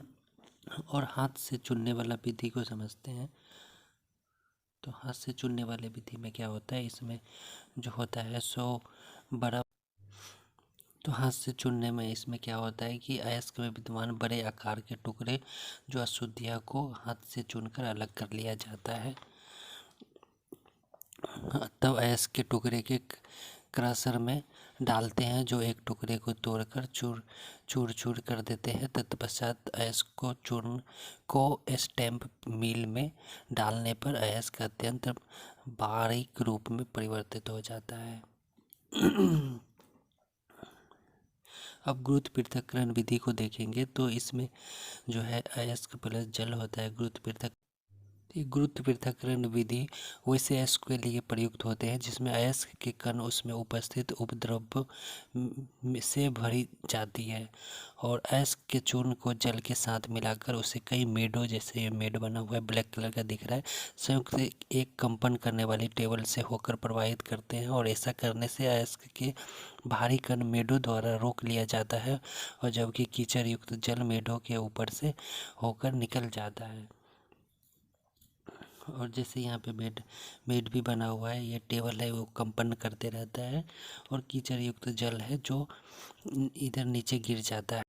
और हाथ से चुनने वाला विधि को समझते हैं। तो हाथ से चुनने वाले विधि में क्या होता है, इसमें जो होता है सो बड़ा। तो हाथ से चुनने में इसमें क्या होता है कि अयस्क में विद्यमान बड़े आकार के टुकड़े जो अशुद्धियाँ को हाथ से चुनकर अलग कर लिया जाता है। तब अयस्क के टुकड़े के क्रशर में डालते हैं, जो एक टुकड़े को तोड़कर चूर चूर कर देते हैं। तत्पश्चात अयस्क को चूर्ण को स्टैम्प मिल में डालने पर अयस्क अत्यंत बारीक रूप में परिवर्तित हो जाता है। अब गुरुत्व पृथक्करण विधि को देखेंगे तो इसमें जो है अयस्क प्लस जल होता है। गुरुत्व पृथक्करण विधि वैसे अयस्क के लिए प्रयुक्त होते हैं जिसमें अयस्क के कण उसमें उपस्थित उपद्रव से भरी जाती है और अयस्क के चूर्ण को जल के साथ मिलाकर उसे कई मेडों, जैसे ये मेड बना हुआ है ब्लैक कलर का दिख रहा है, संयुक्त एक कंपन करने वाली टेबल से होकर प्रवाहित करते हैं। और ऐसा करने से अयस्क के भारी कण मेडों द्वारा रोक लिया जाता है और जबकि कीचड़ युक्त जल मेडों के ऊपर से होकर निकल जाता है। और जैसे यहाँ पे बेड भी बना हुआ है, ये टेबल है वो कंपन करते रहता है और कीचड़ युक्त जल है जो इधर नीचे गिर जाता है।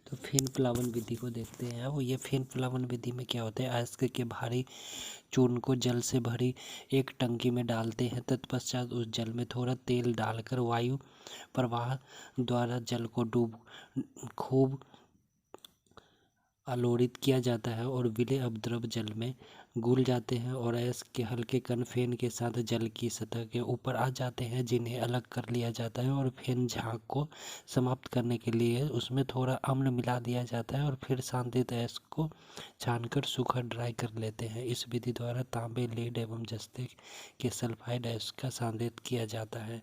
तो फेन प्लावन विधि को देखते हैं। वो ये फेन प्लावन विधि में क्या होता है, अयस्क के भारी चूर्ण को जल से भरी एक टंकी में डालते हैं। तत्पश्चात उस जल में थोड़ा तेल डालकर वायु प्रवाह द्वारा जल को खूब आलोड़ित किया जाता है और विलेय अपद्रव जल में घुल जाते हैं और अयस्क के हल्के कण फेन के साथ जल की सतह के ऊपर आ जाते हैं, जिन्हें अलग कर लिया जाता है। और फेन झाग को समाप्त करने के लिए उसमें थोड़ा अम्ल मिला दिया जाता है और फिर सांद्रित अयस्क को छानकर सूखा ड्राई कर लेते हैं। इस विधि द्वारा तांबे, लेड एवं जस्ते के सल्फाइड अयस्क का सांद्रित किया जाता है।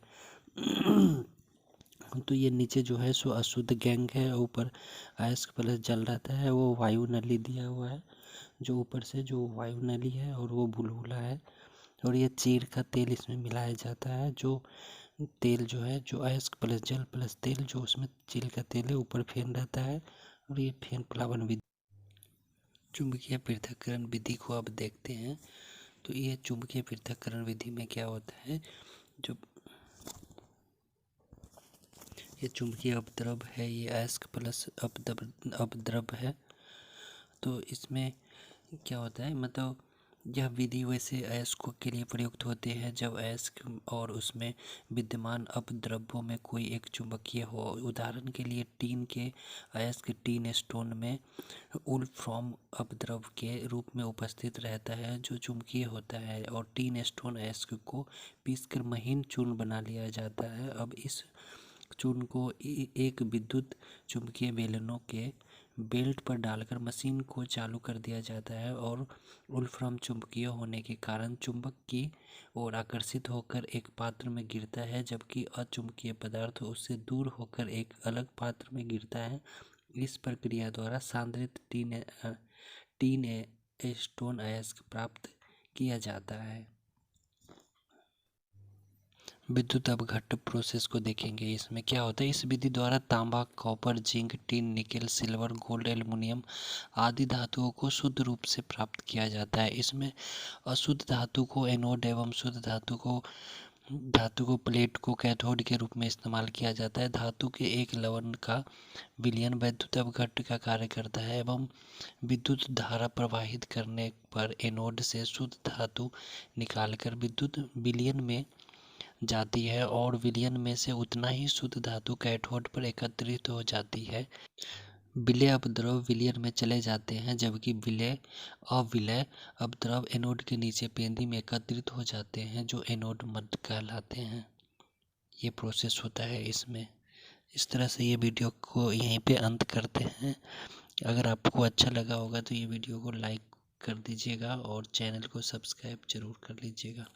तो ये नीचे जो है सो अशुद्ध गैंग है, ऊपर अयस्क प्लस जल रहता है। वो वायु नली दिया हुआ है, जो ऊपर से जो वायु नली है और वो बुलबुला है। और ये चीड़ का तेल इसमें मिलाया जाता है, जो तेल जो है जो अयस्क प्लस जल प्लस तेल, जो उसमें चीड़ का तेल है, ऊपर फेन रहता है। और ये फेन प्लावन विधि। चुंबकीय पृथक्करण विधि को अब देखते हैं। तो ये चुंबकीय पृथक्करण विधि में क्या होता है, जो ये चुंबकीय अपद्रव है, ये अयस्क प्लस अपद्रव है। तो इसमें क्या होता है, मतलब यह विधि वैसे अयस्कों के लिए प्रयुक्त होते हैं जब अयस्क और उसमें विद्यमान अपद्रव्यों में कोई एक चुंबकीय हो। उदाहरण के लिए टीन के अयस्क टीन स्टोन में वुल्फ्राम अपद्रव के रूप में उपस्थित रहता है जो चुंबकीय होता है और टीन स्टोन अयस्क को पीसकर महीन चूर्ण बना लिया जाता है। अब इस चूर्ण को एक विद्युत चुंबकीय बेलनों के बेल्ट पर डालकर मशीन को चालू कर दिया जाता है और वुल्फ्राम चुंबकीय होने के कारण चुंबक की ओर आकर्षित होकर एक पात्र में गिरता है, जबकि अचुंबकीय पदार्थ उससे दूर होकर एक अलग पात्र में गिरता है। इस प्रक्रिया द्वारा सांद्रित टीन स्टोन अयस्क प्राप्त किया जाता है। विद्युत अपघट्ट प्रोसेस को देखेंगे। इसमें क्या होता है, इस विधि द्वारा तांबा, copper, zinc, tin, nickel, silver, gold, aluminium आदि धातुओं को शुद्ध रूप से प्राप्त किया जाता है। इसमें अशुद्ध धातु को एनोड एवं शुद्ध धातु को प्लेट को कैथोड के रूप में इस्तेमाल किया जाता है। धातु के एक लवण का विलयन विद्युत अपघट्ट का कार्य करता है एवं विद्युत धारा प्रवाहित करने पर एनोड से शुद्ध धातु निकालकर विद्युत विलयन में जाती है और विलयन में से उतना ही शुद्ध धातु कैथोड पर एकत्रित हो जाती है। विलेय अपद्रव विलयन में चले जाते हैं, जबकि अविलेय अपद्रव एनोड के नीचे पेंदी में एकत्रित हो जाते हैं, जो एनोड मध्य कहलाते हैं। ये प्रोसेस होता है इसमें। इस तरह से ये वीडियो को यहीं पे अंत करते हैं। अगर आपको अच्छा लगा होगा तो ये वीडियो को लाइक कर दीजिएगा और चैनल को सब्सक्राइब जरूर कर लीजिएगा।